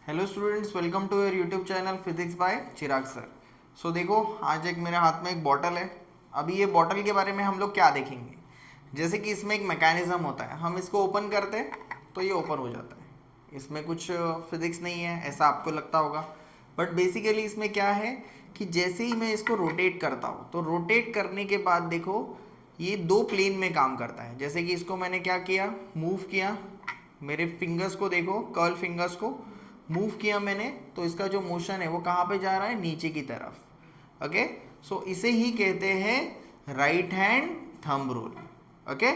Hello students, welcome to your YouTube channel physics by Chirag sir. So देखो, आज एक मेरे हाथ में एक बॉटल है। अभी ये बॉटल के बारे में हम लोग क्या देखेंगे, जैसे कि इसमें एक मैकेनिज्म होता है, हम इसको ओपन करते हैं तो ये ओपन हो जाता है। इसमें कुछ फिजिक्स नहीं है ऐसा आपको लगता होगा, बट बेसिकली इसमें क्या है कि जैसे ही मैं इसको रोटेट करता हूँ तो रोटेट करने के बाद देखो ये दो प्लेन में काम करता है। जैसे कि इसको मैंने क्या किया, मूव किया, मेरे फिंगर्स को देखो, कर्ल फिंगर्स को मूव किया मैंने, तो इसका जो मोशन है वो कहाँ पे जा रहा है, नीचे की तरफ। ओके, सो इसे ही कहते हैं right hand thumb rule. Okay,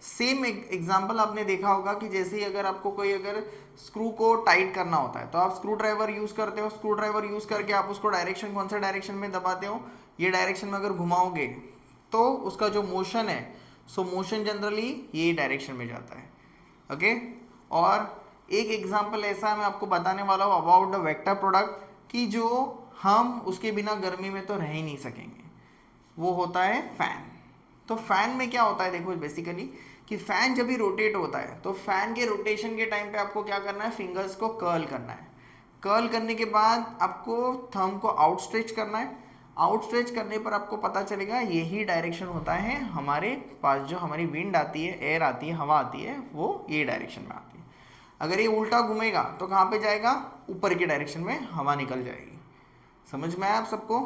same example आपने देखा होगा कि जैसे ही अगर आपको कोई अगर स्क्रू को टाइट करना होता है तो आप स्क्रू ड्राइवर यूज करते हो। स्क्रू ड्राइवर यूज करके आप उसको डायरेक्शन, कौन सा डायरेक्शन में दबाते हो, ये डायरेक्शन में अगर घुमाओगे तो उसका जो मोशन है, सो मोशन जनरली ये डायरेक्शन में जाता है। ओके, और एक एग्जांपल ऐसा मैं आपको बताने वाला हूँ अबाउट द वेक्टर प्रोडक्ट कि जो हम उसके बिना गर्मी में तो रह ही नहीं सकेंगे, वो होता है फैन। तो फैन में क्या होता है, देखो बेसिकली कि फैन जब भी रोटेट होता है तो फैन के रोटेशन के टाइम पे आपको क्या करना है, फिंगर्स को कर्ल करना है। कर्ल करने के बाद आपको थंब को आउट स्ट्रेच करना है। आउट स्ट्रेच करने पर आपको पता चलेगा यही डायरेक्शन होता है हमारे पास, जो हमारी विंड आती है, एयर आती है, हवा आती है, वो ये डायरेक्शन में आती है। अगर ये उल्टा घूमेगा तो कहाँ पे जाएगा, ऊपर की डायरेक्शन में हवा निकल जाएगी। समझ में आया आप सबको?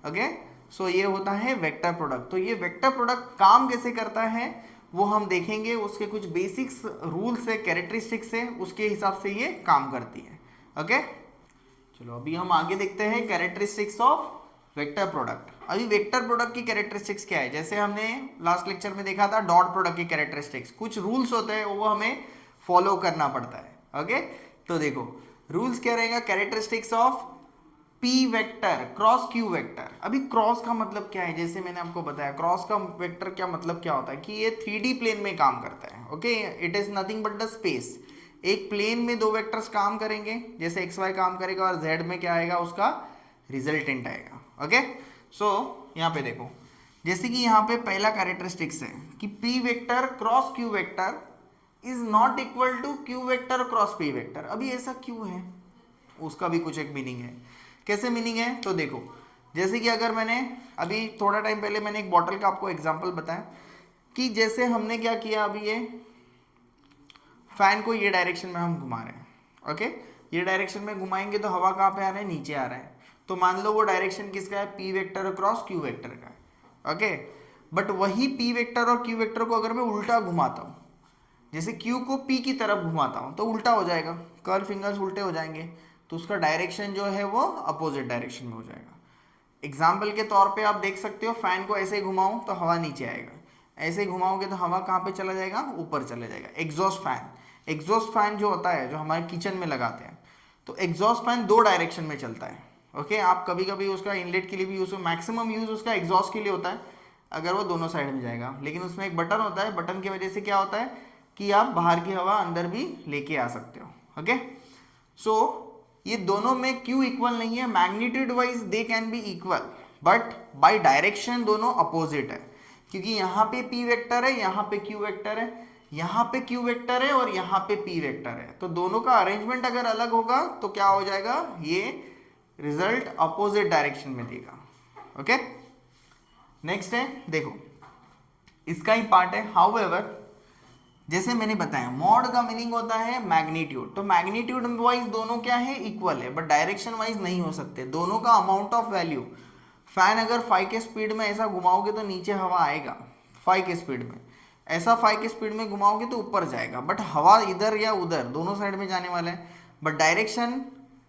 ओके, सो ये होता है वेक्टर प्रोडक्ट। तो ये वेक्टर प्रोडक्ट काम कैसे करता है वो हम देखेंगे, उसके कुछ बेसिक्स रूल्स है, कैरेक्टरिस्टिक्स है, उसके हिसाब से ये काम करती है। ओके, चलो अभी हम आगे देखते हैं कैरेक्टरिस्टिक्स ऑफ वेक्टर प्रोडक्ट। अभी वेक्टर प्रोडक्ट की कैरेक्टरिस्टिक्स क्या है, जैसे हमने लास्ट लेक्चर में देखा था डॉट प्रोडक्ट की कैरेक्टरिस्टिक्स, कुछ रूल्स होते हैं वो हमें फॉलो करना पड़ता है। ओके, तो देखो रूल्स क्या रहेगा, characteristics of P vector cross Q vector. अभी क्रॉस का मतलब क्या है, जैसे मैंने आपको बताया क्रॉस का वेक्टर क्या मतलब क्या होता है कि ये 3D प्लेन में काम करता है। Okay, it is nothing but the space. एक प्लेन में दो वेक्टर्स काम करेंगे, जैसे एक्स वाई काम करेगा, और जेड में क्या आएगा, उसका रिजल्टेंट आएगा। ओके, सो यहाँ पे देखो, जैसे कि यहाँ पे पहला कैरेक्टरिस्टिक्स है कि p vector cross Q vector is not equal to q vector cross P vector. अभी ऐसा क्यों है, उसका भी कुछ एक मीनिंग है। कैसे मीनिंग है, तो देखो जैसे कि अगर मैंने अभी थोड़ा टाइम पहले मैंने एक बॉटल का आपको एग्जांपल बताया कि जैसे हमने क्या किया, अभी ये फैन को ये डायरेक्शन में हम घुमा रहे हैं। ओके, ये डायरेक्शन में घुमाएंगे तो हवा कहाँ पे आ रहा है, नीचे आ रहा है। तो मान लो वो डायरेक्शन किसका है, P vector cross Q vector का है। ओके, बट वही पी वेक्टर और क्यू वेक्टर को अगर मैं उल्टा घुमाता हूँ, जैसे क्यू को पी की तरफ घुमाता हूँ तो उल्टा हो जाएगा, कर्ल फिंगर्स उल्टे हो जाएंगे, तो उसका डायरेक्शन जो है वो अपोजिट डायरेक्शन में हो जाएगा। एग्जाम्पल के तौर पे आप देख सकते हो, फैन को ऐसे ही घुमाऊं तो हवा नीचे आएगा, ऐसे ही घुमाओगे तो हवा कहाँ पे चला जाएगा, ऊपर चला जाएगा। एग्जॉस्ट फैन, एग्जॉस्ट फैन जो होता है जो हमारे किचन में लगाते हैं, तो एग्जॉस्ट फैन दो डायरेक्शन में चलता है। ओके, आप कभी कभी उसका इनलेट के लिए भी यूज, मैक्सिमम यूज उसका एग्जॉस्ट के लिए होता है अगर वो दोनों साइड में जाएगा, लेकिन उसमें एक बटन होता है, बटन की वजह से क्या होता है कि आप बाहर की हवा अंदर भी लेके आ सकते हो। ओके, सो ये दोनों में क्यू इक्वल नहीं है, magnitude wise they can be equal, but by direction दोनों अपोजिट है, क्योंकि यहाँ पे पी वेक्टर है, यहाँ पे क्यू वेक्टर है, यहाँ पे क्यू वेक्टर है और यहाँ पे पी वेक्टर है। तो दोनों का अरेंजमेंट अगर अलग होगा तो क्या हो जाएगा, ये रिजल्ट अपोजिट डायरेक्शन में देगा। ओके, नेक्स्ट है, देखो इसका ही पार्ट है। हाउएवर, जैसे मैंने बताया मॉड का मीनिंग होता है मैग्नीट्यूड, तो मैग्नीट्यूड वाइज दोनों क्या है, इक्वल है, बट डायरेक्शन वाइज नहीं हो सकते। दोनों का अमाउंट ऑफ वैल्यू, फैन अगर 5 के स्पीड में ऐसा घुमाओगे तो नीचे हवा आएगा 5 के स्पीड में, ऐसा 5 के स्पीड में घुमाओगे तो ऊपर जाएगा, बट हवा इधर या उधर दोनों साइड में जाने वाला है, बट डायरेक्शन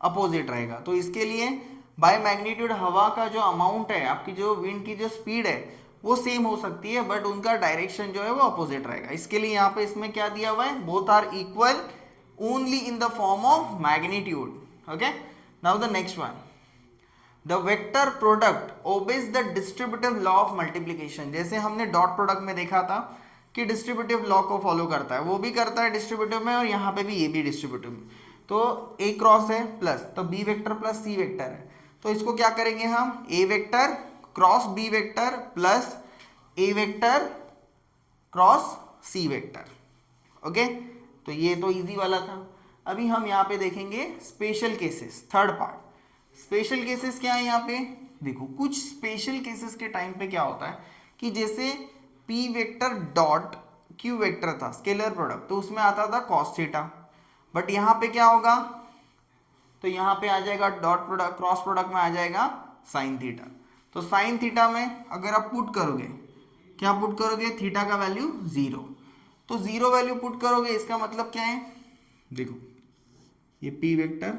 अपोजिट रहेगा। तो इसके लिए बाय मैग्नीट्यूड हवा का जो अमाउंट है, आपकी जो विंड की जो स्पीड है वो सेम हो सकती है, बट उनका डायरेक्शन जो है वो अपोजिट रहेगा। इसके लिए यहाँ पे इसमें क्या दिया हुआ है, both are equal only in the form of magnitude. Okay, now the next one, the vector product obeys the distributive law of multiplication. जैसे हमने डॉट प्रोडक्ट में देखा था कि डिस्ट्रीब्यूटिव लॉ को फॉलो करता है, वो भी करता है डिस्ट्रीब्यूटिव में, और यहाँ पे भी ये भी डिस्ट्रीब्यूटिव में। तो ए क्रॉस है प्लस, तो B vector plus C vector है, तो इसको क्या करेंगे हम, A vector cross B vector plus A vector cross C vector. Okay, तो ये तो इजी वाला था। अभी हम यहाँ पे देखेंगे special cases, third part. Special cases क्या है यहाँ पे, देखो कुछ स्पेशल केसेस के टाइम पे क्या होता है कि जैसे p vector dot q vector था स्केलर प्रोडक्ट, तो उसमें आता था cos थीटा, बट यहाँ पे क्या होगा, तो यहाँ पे आ जाएगा डॉट प्रोडक्ट, क्रॉस प्रोडक्ट में आ जाएगा साइन थीटा। तो साइन थीटा में अगर आप पुट करोगे, क्या पुट करोगे, थीटा का वैल्यू 0, तो 0 वैल्यू पुट करोगे, इसका मतलब क्या है, देखो ये p वेक्टर,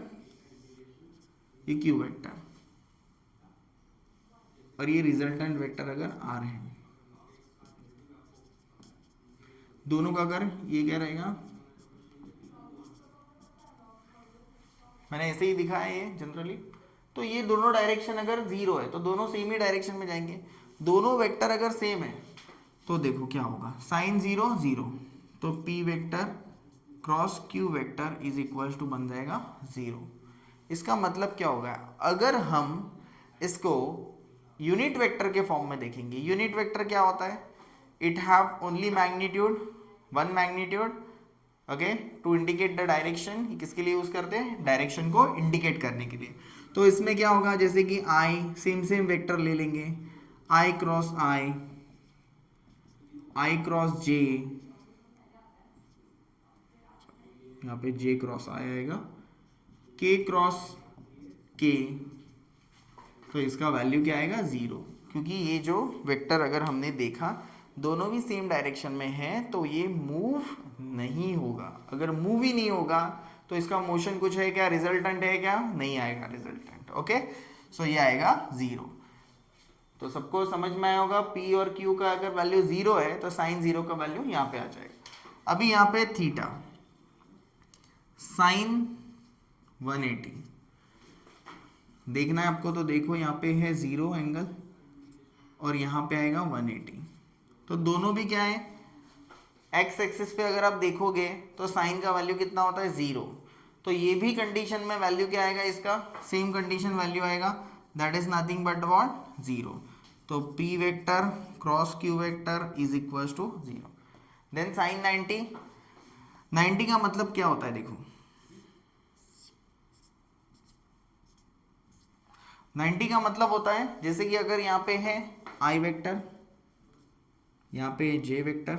ये q वेक्टर, और ये रिजल्टेंट वेक्टर अगर आ रहे हैं दोनों का, अगर ये क्या रहेगा, मैंने ऐसे ही दिखाया है ये जनरली, तो ये दोनों डायरेक्शन अगर 0 है तो दोनों सेम ही डायरेक्शन में जाएंगे। दोनों वेक्टर अगर सेम है तो देखो क्या होगा, साइन 0 0, तो p vector cross q vector is equal to बन जाएगा 0। इसका मतलब क्या होगा, अगर हम इसको यूनिट वेक्टर के फॉर्म में देखेंगे, यूनिट वेक्टर क्या होता है, it have only magnitude, one magnitude, okay, to indicate the direction. किसके लिए यूज करते हैं, डायरेक्शन को इंडिकेट करने के लिए। तो इसमें क्या होगा, जैसे कि आई सेम वेक्टर ले लेंगे, आई क्रॉस आई, आई क्रॉस जे, यहाँ पे जे क्रॉस आई आएगा, के क्रॉस के, तो इसका वैल्यू क्या आएगा 0, क्योंकि ये जो वेक्टर अगर हमने देखा दोनों भी सेम डायरेक्शन में है तो ये मूव नहीं होगा। अगर मूव ही नहीं होगा तो इसका मोशन कुछ है क्या, रिजल्टेंट है क्या, नहीं आएगा रिजल्टेंट। ओके, सो ये आएगा 0। तो सबको समझ में आया होगा, p और q का अगर वैल्यू 0 है तो साइन 0 का वैल्यू यहाँ पे आ जाएगा। अभी यहाँ पे थीटा साइन 180 देखना है आपको, तो देखो यहाँ पे है 0 एंगल और यहाँ पे आएगा 180, तो दोनों भी क्या है, एक्स एक्सिस पे अगर आप देखोगे तो साइन का वैल्यू कितना होता है 0, तो ये भी कंडीशन में वैल्यू क्या आएगा, इसका सेम कंडीशन वैल्यू आएगा, that is nothing but what 0। तो p vector cross q vector is equal to 0। Then sine 90 का मतलब क्या होता है, देखो 90 का मतलब होता है जैसे कि अगर यहाँ पे है i वेक्टर, यहाँ पे j vector,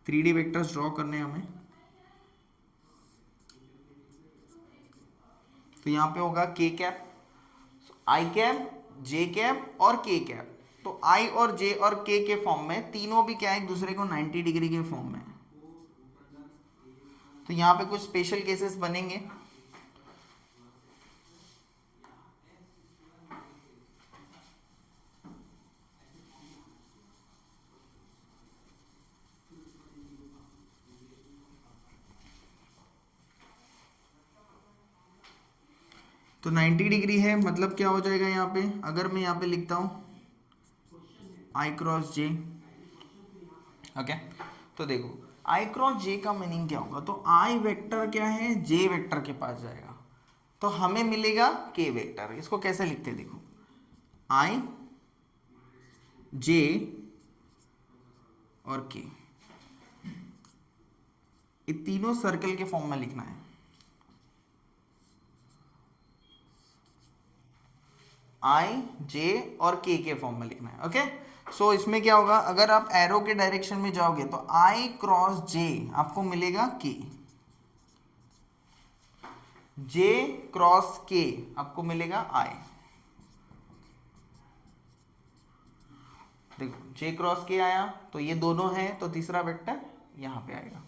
3D vectors draw करने हैं हमें, तो यहाँ पे होगा k cap, i cap, j cap और k कैप। तो i और j और k के फॉर्म में तीनों भी क्या है, एक दूसरे को 90 डिग्री के फॉर्म में। तो यहाँ पे कुछ स्पेशल केसेस बनेंगे। तो 90 डिग्री है, मतलब क्या हो जाएगा यहाँ पे, अगर मैं यहाँ पे लिखता हूँ आई क्रॉस जे, ओके, तो देखो आई क्रॉस जे का मीनिंग क्या होगा, तो आई वेक्टर क्या है, जे वेक्टर के पास जाएगा तो हमें मिलेगा के वेक्टर। इसको कैसे लिखते हैं, देखो आई जे और के, ये तीनों सर्कल के फॉर्म में लिखना है। आई जे और के फॉर्म में लिखना है। ओके, सो इसमें क्या होगा, अगर आप एरो के डायरेक्शन में जाओगे तो आई क्रॉस जे आपको मिलेगा के, जे क्रॉस के आपको मिलेगा आई। देखो जे क्रॉस के आया तो ये दोनों है, तो तीसरा वेक्टर यहां पे आएगा,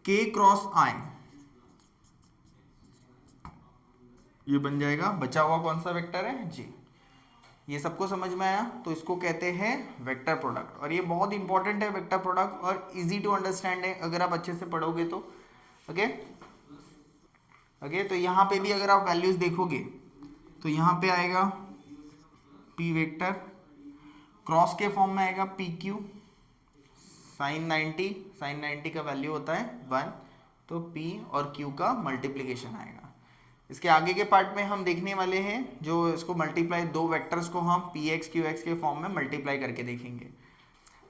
के क्रॉस आई, ये बन जाएगा, बचा हुआ कौन सा वेक्टर है, जी। ये सबको समझ में आया, तो इसको कहते हैं वेक्टर प्रोडक्ट, और ये बहुत इंपॉर्टेंट है वेक्टर प्रोडक्ट, और इजी टू अंडरस्टैंड है अगर आप अच्छे से पढ़ोगे तो। ओके ओके, तो यहाँ पे भी अगर आप वैल्यूज देखोगे तो यहाँ पे आएगा p वेक्टर क्रॉस के फॉर्म में आएगा पी क्यू, साइन 90 का वैल्यू होता है 1, तो p और q का मल्टीप्लीकेशन आएगा। इसके आगे के पार्ट में हम देखने वाले हैं जो इसको मल्टीप्लाई, दो वेक्टर्स को हम px qx के फॉर्म में मल्टीप्लाई करके देखेंगे।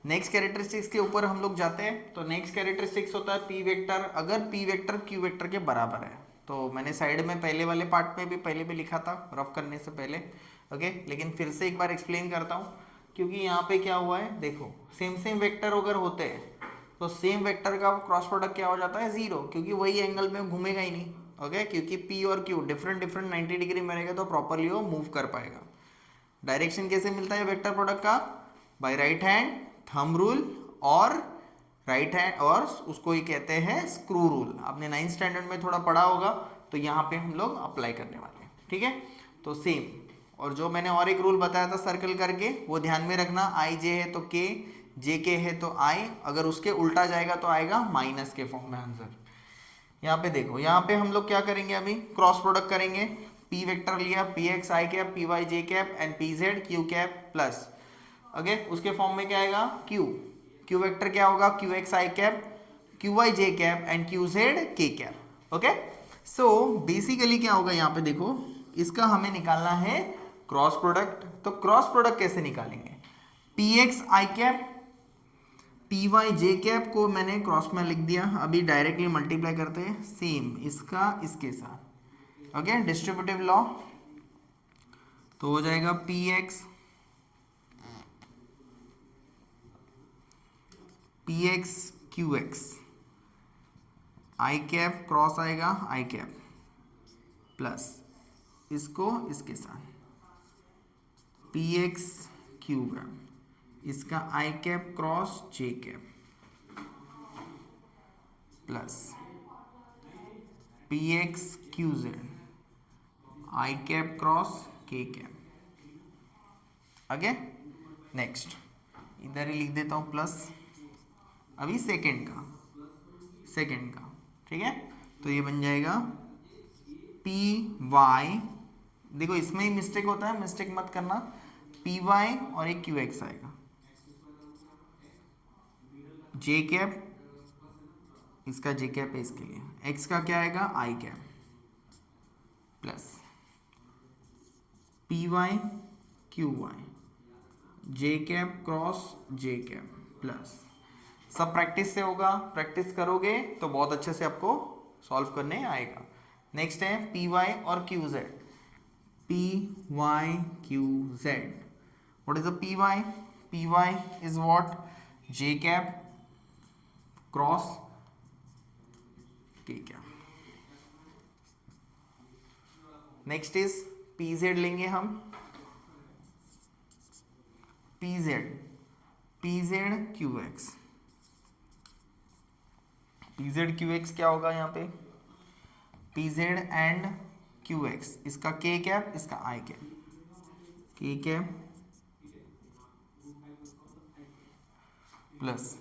नेक्स्ट कैरेक्टरिस्टिक्स के ऊपर हम लोग जाते हैं। तो नेक्स्ट कैरेक्टरिस्टिक्स होता है पी वेक्टर, अगर पी वेक्टर क्यू वेक्टर के बराबर है। तो मैंने साइड में पहले वाले पार्ट में भी पहले भी लिखा था रफ करने से पहले, ओके, लेकिन फिर से एक बार एक्सप्लेन करता हूँ, क्योंकि यहाँ पे क्या हुआ है, देखो सेम सेम वेक्टर अगर होते हैं तो सेम वेक्टर का क्रॉस प्रोडक्ट क्या हो जाता है, जीरो, क्योंकि वही एंगल में घूमेगा ही नहीं, ओके, क्योंकि पी और क्यू डिफरेंट डिफरेंट 90 डिग्री में रहेगा तो प्रॉपरली वो मूव कर पाएगा। डायरेक्शन कैसे मिलता है वेक्टर प्रोडक्ट का, by right hand thumb rule और राइट हैंड, और उसको ही कहते हैं स्क्रू रूल। आपने 9th स्टैंडर्ड में थोड़ा पढ़ा होगा, तो यहाँ पे हम लोग अप्लाई करने वाले हैं, ठीक है। तो सेम, और जो मैंने और एक रूल बताया था सर्कल करके, वो ध्यान में रखना, आई जे है तो के, जे के है तो आई, अगर उसके उल्टा जाएगा तो आएगा माइनस के फॉर्म में आंसर। यहाँ पे देखो, यहाँ पे हम लोग क्या करेंगे, अभी क्रॉस प्रोडक्ट करेंगे। पी वेक्टर लिया, p x i cap, p y J cap and p Z q cap plus, okay, उसके फॉर्म में क्या आएगा, क्यू, क्यू वेक्टर क्या होगा, q x i cap, q Y J cap and q z k cap, okay. So basically क्या होगा, यहाँ पे देखो, इसका हमें निकालना है क्रॉस प्रोडक्ट। तो क्रॉस प्रोडक्ट कैसे निकालेंगे, p x i cap p y J cap को मैंने क्रॉस में लिख दिया, अभी डायरेक्टली मल्टीप्लाई करते हैं सेम इसका इसके साथ, ओके, डिस्ट्रीब्यूटिव लॉ, तो हो जाएगा P x Q x i cap cross आएगा आई कैप प्लस इसको इसके साथ पी एक्स क्यू कैप, इसका I cap cross J cap plus P x Q Z I cap cross K cap, आगे next इधर ही लिख देता हूँ प्लस, अभी सेकेंड का, ठीक है। तो ये बन जाएगा पी वाई, देखो इसमें ही मिस्टेक होता है, मिस्टेक मत करना, पी वाई और एक क्यू एक्स आएगा, जे कैप, इसका जे कैप है इसके लिए, एक्स का क्या आएगा I cap plus P Y Q Y J cap cross J cap plus, सब प्रैक्टिस से होगा, प्रैक्टिस करोगे तो बहुत अच्छे से आपको सॉल्व करने आएगा। नेक्स्ट है पी वाई और Q Z, P Y Q Z, what is the P Y is what, J cap cross K cap. Next is P Z लेंगे हम, P Z Q x, P Z Q X क्या होगा यहाँ पे, P Z and Q X, इसका K cap इसका I cap, K cap plus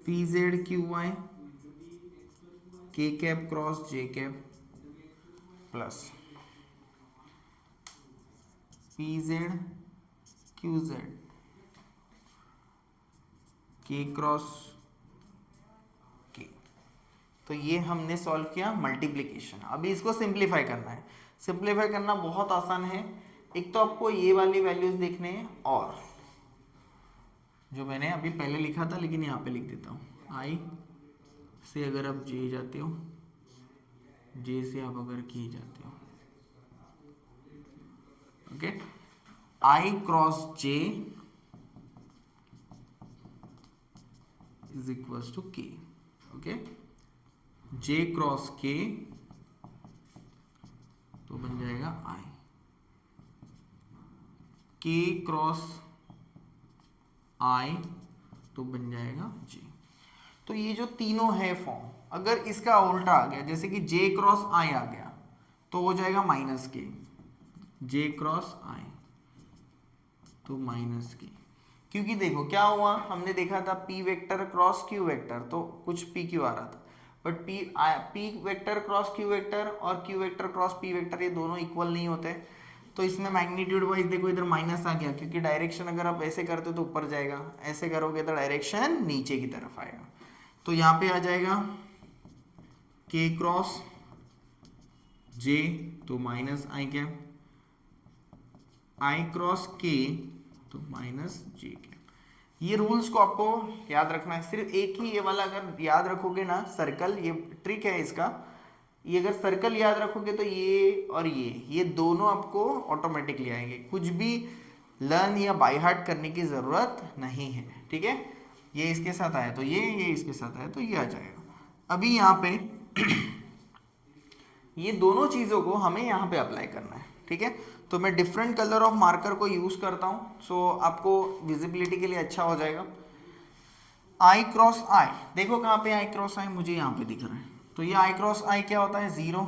P Z Q Y के cap cross J cap plus P Z Q z के cross k. तो ये हमने सॉल्व किया मल्टीप्लिकेशन। अभी इसको सिंप्लीफाई करना है। सिंप्लीफाई करना बहुत आसान है। एक तो आपको ये वाली वैल्यूज देखने हैं, और जो मैंने अभी पहले लिखा था लेकिन यहाँ पे लिख देता हूँ, आई से अगर आप जे जाते हो, जे से आप अगर के जाते हो, okay, i cross j is equals to k, okay, j cross k तो बन जाएगा आई, के क्रॉस आई तो बन जाएगा जे। तो ये जो तीनों है फॉर्म, अगर इसका उल्टा आ गया, जैसे कि जे क्रॉस आई आ गया, तो हो जाएगा माइनस के, जे क्रॉस आई तो माइनस के, क्योंकि देखो क्या हुआ, हमने देखा था P vector cross Q vector, तो कुछ पी क्यू आ रहा था, but P vector cross Q vector और Q vector cross P vector ये दोनों इक्वल नहीं होते। तो इसमें मैग्नीट्यूड वाइज देखो इधर माइनस आ गया, क्योंकि डायरेक्शन अगर आप ऐसे करते हो तो ऊपर जाएगा, ऐसे करोगे तो डायरेक्शन नीचे की तरफ आएगा। तो यहाँ पे आ जाएगा के क्रॉस जे तो माइनस आई कैप, आई क्रॉस के तो माइनस जे कैप। ये रूल्स को आपको याद रखना है, सिर्फ एक ही ये वाला अगर याद रखोगे ना सर्कल, ये ट्रिक है इसका, ये अगर सर्कल याद रखोगे तो ये और ये दोनों आपको ऑटोमेटिकली आएंगे, कुछ भी लर्न या बाय हार्ट करने की ज़रूरत नहीं है, ठीक है। ये इसके साथ आया तो ये इसके साथ आया तो ये आ जाएगा। अभी यहाँ पे ये दोनों चीज़ों को हमें यहाँ पे अप्लाई करना है, ठीक है। तो मैं डिफरेंट कलर ऑफ मार्कर को यूज़ करता हूँ, सो आपको विजिबिलिटी के लिए अच्छा हो जाएगा। आई क्रॉस आई, देखो कहाँ पे आई क्रॉस आई, मुझे यहाँ पे दिख रहा है। तो ये आई क्रॉस आई क्या होता है, ज़ीरो।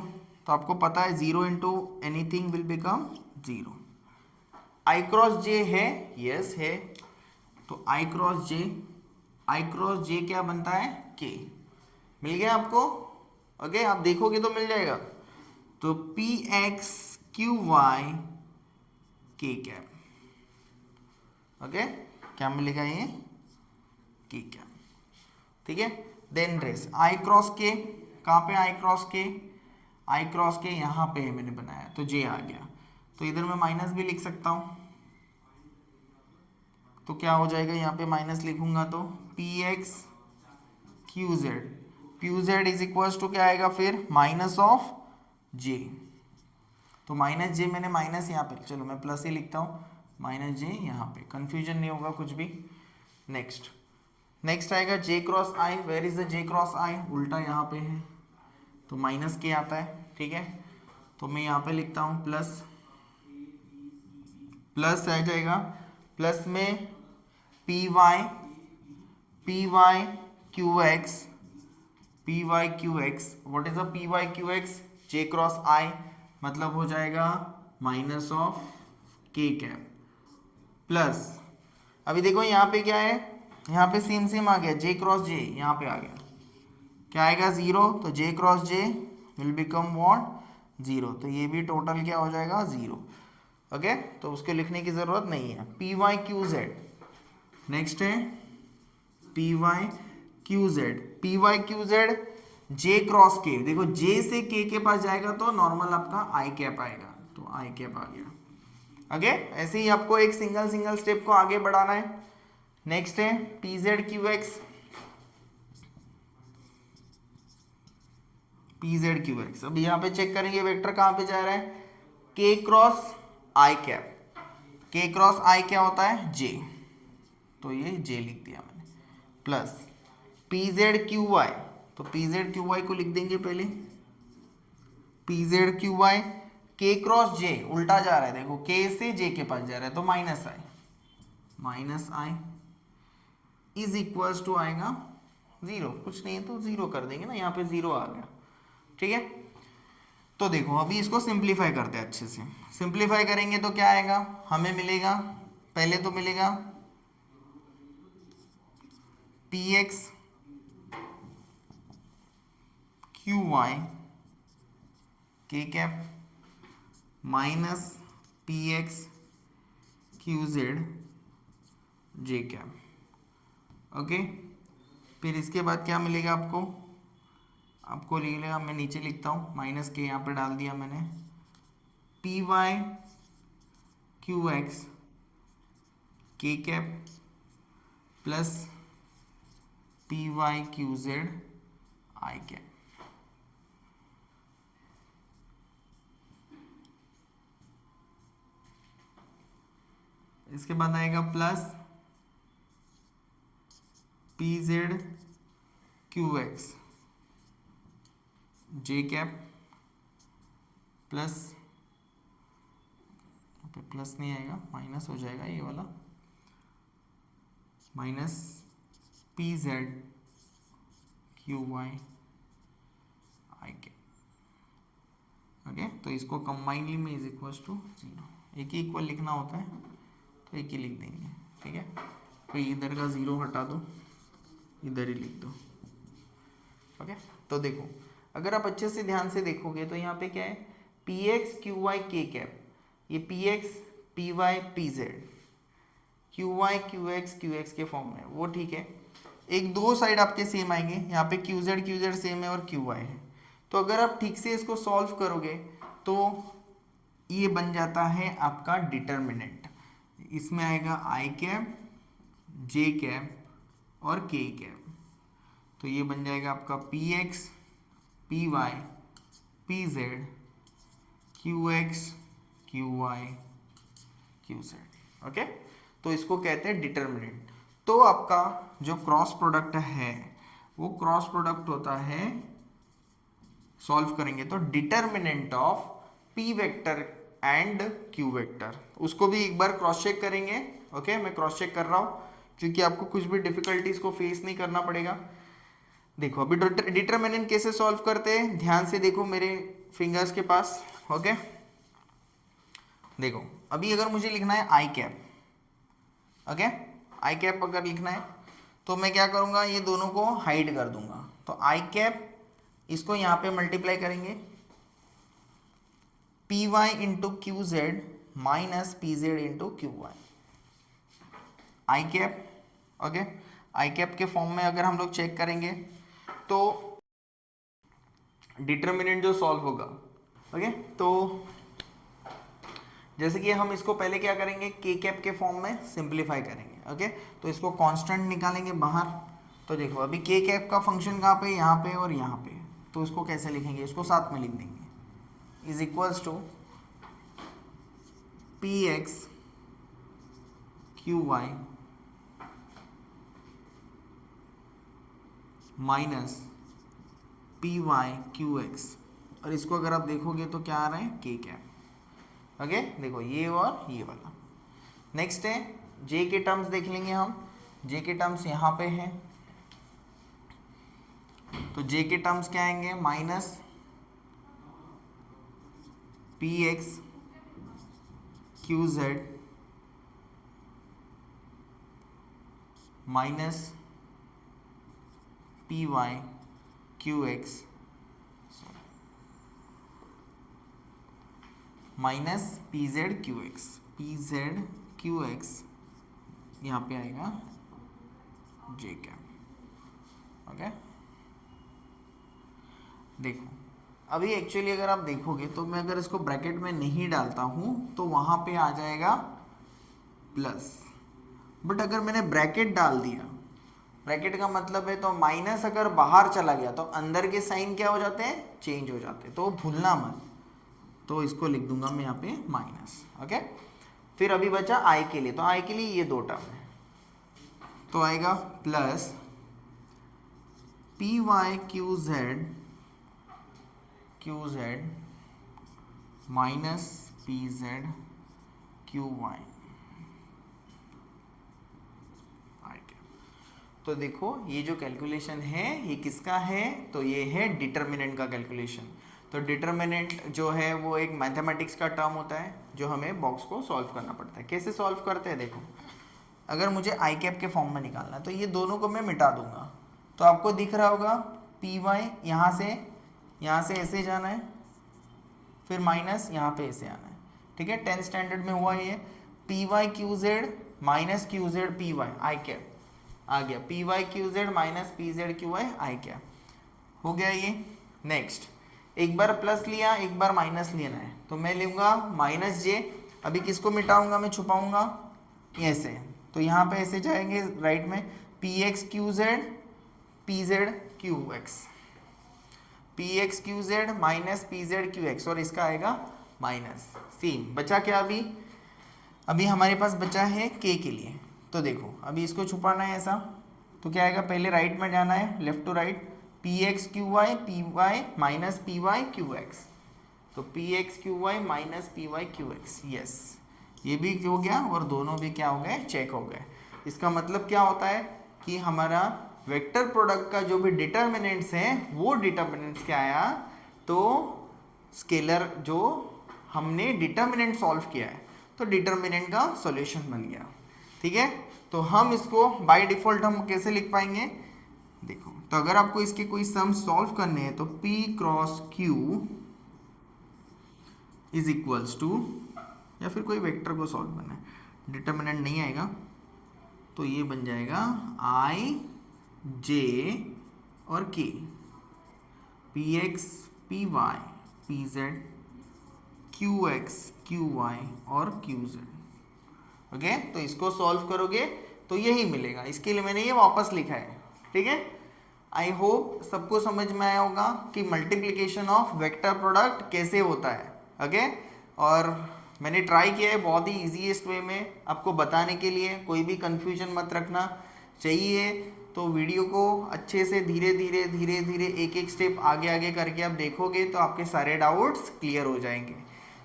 तो आपको पता है zero into anything will become zero. I cross J है, यस है, तो आई क्रॉस जे क्या बनता है, के। मिल गया आपको, ओके। आप देखोगे तो मिल जाएगा। तो पी एक्स क्यू वाई के कैप, ओके, क्या मिलेगा ये, के कैप, ठीक है। देन रेस आई क्रॉस के, कहाँ पे आई क्रॉस के यहाँ पे है मैंने बनाया, तो जे आ गया। तो इधर मैं माइनस भी लिख सकता हूँ, तो क्या हो जाएगा, यहाँ पे माइनस लिखूंगा तो P x Q z is equals to क्या आएगा फिर, माइनस ऑफ जे। तो माइनस जे मैंने माइनस यहाँ पे, चलो मैं प्लस ही लिखता हूँ, माइनस जे यहाँ पे, कंफ्यूजन नहीं होगा कुछ भी। नेक्स्ट आएगा J cross I, where is the J cross I, उल्टा यहाँ पे है, तो माइनस के आता है, ठीक है। तो मैं यहाँ पे लिखता हूँ प्लस आ जाएगा, प्लस में P Y Q X, what is a P Y Q X, J cross I, मतलब हो जाएगा minus of K cap, plus अभी देखो यहाँ पे क्या है, यहाँ पे सेम आ गया, जे क्रॉस जे यहाँ पे आ गया, क्या आएगा, ज़ीरो। तो J cross J will become what, zero. तो ये भी टोटल क्या हो जाएगा, ज़ीरो, ओके। तो उसके लिखने की ज़रूरत नहीं है। P Y Q z, next है P Y Q Z j cross k, देखो जे से के पास जाएगा तो नॉर्मल आपका आई कैप आएगा, तो आई कैप आ गया, ओके। ऐसे ही आपको एक सिंगल स्टेप को आगे बढ़ाना है। नेक्स्ट है पी जेड क्यू एक्स, अब यहाँ पे चेक करेंगे वेक्टर कहाँ पे जा रहा है, के क्रॉस आई कैप, के क्रॉस आई क्या होता है, जे, तो ये जे लिख दिया मैंने, plus P Z Q y, तो पी जेड क्यू वाई को लिख देंगे पहले, p Z Q Y, k cross j उल्टा जा रहा है, देखो के से जे के पास जा रहा है, तो minus i is equals to आएगा ज़ीरो, कुछ नहीं है तो ज़ीरो कर देंगे ना, यहाँ पे ज़ीरो आ गया, ठीक है। तो देखो अभी इसको सिंप्लीफाई करते हैं, अच्छे से सिंप्लीफाई करेंगे तो क्या आएगा, हमें मिलेगा, पहले तो मिलेगा पी एक्स क्यू वाई के cap minus P x Q Z J cap, okay. फिर इसके बाद क्या मिलेगा आपको लिख लेगा, मैं नीचे लिखता हूँ, माइनस के यहाँ पे डाल दिया मैंने, P Y Q x K cap plus P Y Q Z I cap, इसके बाद आएगा plus P Z Q X J cap plus, पे प्लस नहीं आएगा, माइनस हो जाएगा ये वाला, minus P Z Q Y I cap, okay. तो इसको कंबाइनली में इज इक्वल टू ज़ीरो, एक ही इक्वल लिखना होता है तो एक ही लिख देंगे, ठीक है। तो इधर का ज़ीरो हटा दो, इधर ही लिख दो, ओके। तो देखो अगर आप अच्छे से ध्यान से देखोगे तो यहाँ पे क्या है, पी एक्स क्यू वाई के कैप, ये p x p y p Z, Q y Q x के फॉर्म में, वो ठीक है। एक दो साइड आपके सेम आएंगे, यहाँ पे क्यू जेड सेम है और क्यू वाई है, तो अगर आप ठीक से इसको सॉल्व करोगे तो ये बन जाता है आपका डिटर्मिनेंट, इसमें आएगा आई कैप जे कैप और के कैप। तो ये बन जाएगा आपका p x p y p Z Q x Q y Q z. Okay, तो इसको कहते हैं डिटर्मिनेंट। तो आपका जो क्रॉस प्रोडक्ट है वो क्रॉस प्रोडक्ट होता है, सॉल्व करेंगे तो determinant of P vector and Q vector. उसको भी एक बार क्रॉस चेक करेंगे। ओके, मैं क्रॉस चेक कर रहा हूँ क्योंकि आपको कुछ भी डिफिकल्टीज को फेस नहीं करना पड़ेगा। देखो अभी डिटर्मिनेंट कैसे सॉल्व करते हैं, ध्यान से देखो मेरे फिंगर्स के पास। ओके, देखो अभी अगर मुझे लिखना है आई कैप, ओके आई कैप अगर लिखना है तो मैं क्या करूंगा, ये दोनों को हाइड कर दूंगा। तो आई कैप इसको यहाँ पे मल्टीप्लाई करेंगे, P Y into Q Z minus P Z into Q Y I cap. Okay, I cap के फॉर्म में अगर हम लोग चेक करेंगे तो डिटर्मिनेंट जो सॉल्व होगा, ओके तो जैसे कि हम इसको पहले क्या करेंगे, के कैप के फॉर्म में सिंप्लीफाई करेंगे। ओके, तो इसको कांस्टेंट निकालेंगे बाहर। तो देखो अभी के कैप का फंक्शन कहाँ पे, यहाँ पे और यहाँ पे, तो इसको कैसे लिखेंगे, इसको साथ में लिख देंगे, is equals to p x Q Y minus P Y Q x, और इसको अगर आप देखोगे तो क्या आ रहा है, के कैप। ओके, देखो ये और ये वाला। नेक्स्ट है जे के टर्म्स देख लेंगे हम। जे के टर्म्स यहाँ पे हैं, तो जे के टर्म्स क्या आएंगे, minus P x Q Z minus P Y Q x minus P Z Q x, P Z Q x यहाँ पे आएगा जे कैप। ओके, देखो अभी एक्चुअली अगर आप देखोगे तो मैं अगर इसको ब्रैकेट में नहीं डालता हूँ तो वहाँ पे आ जाएगा प्लस, बट अगर मैंने ब्रैकेट डाल दिया, ब्रैकेट का मतलब है तो माइनस अगर बाहर चला गया तो अंदर के साइन क्या हो जाते हैं, चेंज हो जाते हैं, तो भूलना मत। तो इसको लिख दूंगा मैं यहाँ पे माइनस। ओके, फिर अभी बचा आई के लिए, तो आई के लिए ये दो टर्म है, तो आएगा plus P Y Q Z minus P Z Q y. तो देखो ये जो कैलकुलेशन है ये किसका है, तो ये है डिटर्मिनेंट का कैलकुलेशन। तो डिटर्मिनेंट जो है वो एक मैथमेटिक्स का टर्म होता है जो हमें बॉक्स को सॉल्व करना पड़ता है। कैसे सॉल्व करते हैं, देखो अगर मुझे आई कैप के फॉर्म में निकालना है तो ये दोनों को मैं मिटा दूंगा। तो आपको दिख रहा होगा पी वाई यहाँ से ऐसे जाना है, फिर माइनस यहाँ पे ऐसे आना है। ठीक है, 10th स्टैंडर्ड में हुआ ये P Y Q Z minus Q Z P Y I cap आ गया, P Y Q Z minus P Z Q Y I cap हो गया ये। नेक्स्ट एक बार प्लस लिया, एक बार माइनस लेना है, तो मैं लूँगा माइनस जे। अभी किसको मिटाऊंगा, मैं छुपाऊंगा ऐसे, तो यहाँ पे ऐसे जाएंगे राइट में, P x Q Z P Z Q x, P x Q Z minus P Z Q x, और इसका आएगा माइनस। सेम बचा क्या, अभी हमारे पास बचा है के लिए। तो देखो अभी इसको छुपाना है ऐसा, तो क्या आएगा, पहले राइट में जाना है, left to right, P x Q Y minus P Y Q X, तो P x Q Y minus P Y Q X. Yes, ये भी हो गया और दोनों भी क्या हो गए, चेक हो गए। इसका मतलब क्या होता है कि हमारा वेक्टर प्रोडक्ट का जो भी डिटर्मिनेंट्स हैं वो डिटर्मिनेंट्स क्या आया, तो स्केलर जो हमने डिटर्मिनेंट सॉल्व किया है तो डिटर्मिनेंट का सॉल्यूशन बन गया। ठीक है, तो हम इसको बाय डिफॉल्ट हम कैसे लिख पाएंगे, देखो तो अगर आपको इसके कोई सम सॉल्व करने हैं तो P cross Q is equals to, या फिर कोई वेक्टर को सॉल्व करना है, डिटर्मिनेंट नहीं आएगा तो ये बन जाएगा I J और K, Px Py Pz Qx Qy और Qz। ओके, तो इसको सॉल्व करोगे तो यही मिलेगा, इसके लिए मैंने ये वापस लिखा है। ठीक है, आई होप सबको समझ में आया होगा कि मल्टीप्लिकेशन ऑफ वेक्टर प्रोडक्ट कैसे होता है। ओके, और मैंने ट्राई किया है बहुत ही ईजीएस्ट वे में आपको बताने के लिए, कोई भी कंफ्यूजन मत रखना। चाहिए तो वीडियो को अच्छे से धीरे धीरे एक एक स्टेप आगे आगे करके आप देखोगे तो आपके सारे डाउट्स क्लियर हो जाएंगे।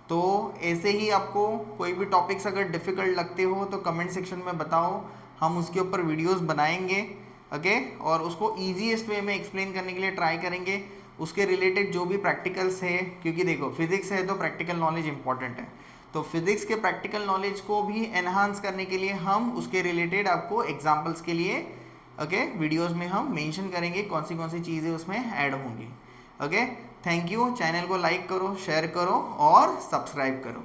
तो ऐसे ही आपको कोई भी टॉपिक्स अगर डिफ़िकल्ट लगते हो तो कमेंट सेक्शन में बताओ, हम उसके ऊपर वीडियोस बनाएंगे। ओके, और उसको ईजीएस्ट वे में एक्सप्लेन करने के लिए ट्राई करेंगे। उसके रिलेटेड जो भी प्रैक्टिकल्स है, क्योंकि देखो फिजिक्स है तो प्रैक्टिकल नॉलेज इंपॉर्टेंट है, तो फिजिक्स के प्रैक्टिकल नॉलेज को भी एनहांस करने के लिए हम उसके रिलेटेड आपको एग्जाम्पल्स के लिए वीडियोस में हम मेंशन करेंगे कौन सी चीज़ें उसमें ऐड होंगी। Okay, thank you. चैनल को लाइक करो, शेयर करो और सब्सक्राइब करो।